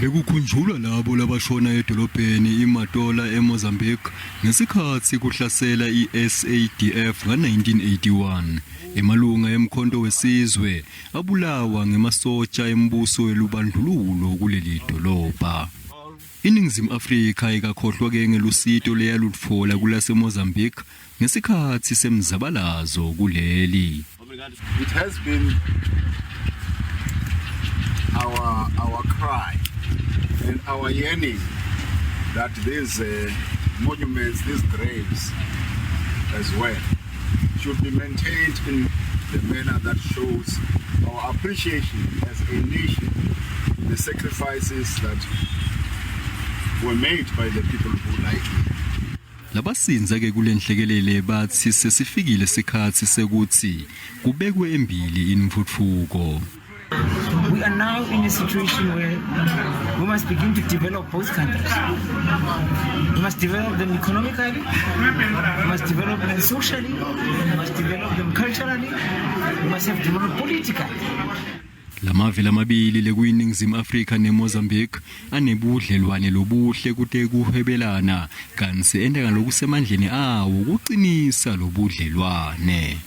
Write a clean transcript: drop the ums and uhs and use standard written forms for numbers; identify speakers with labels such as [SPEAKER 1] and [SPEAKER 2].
[SPEAKER 1] Bekukhunjulwa labo labashona edolobheni iMatola eMozambique ngesikhatsi kuhlasela iSADF nga-1981. Emalunga emkhonto wesizwe abulawa ngemasotsha embuso welubandlulo kuleli dolobha. iNingizimu Afrika ikakhohlwa ke ngelusito leyalutfola kulaseMozambique ngesikhatsi semzabalazo kuleli.
[SPEAKER 2] It has been our cry and our yearning that these monuments, these graves as well, should be maintained in the manner that shows our appreciation as a nation, the sacrifices that were made by the people who like it.
[SPEAKER 1] Labasindza ke kulenhlekelele batsi sesifikile sesikhatsi sekuthi kubekwe embili inmfutfuko.
[SPEAKER 3] We are now in a situation where we must begin to develop both countries. We must develop them economically, we must develop them socially, we must develop them culturally, we must have developed politically.
[SPEAKER 1] Lamave lamabili lekuyiningizimu Afrika neMozambique anebudlelwane lobuhle kute kuhwebelana kanti enda ngalokusemandleni awo kucinisa lobudlelwane.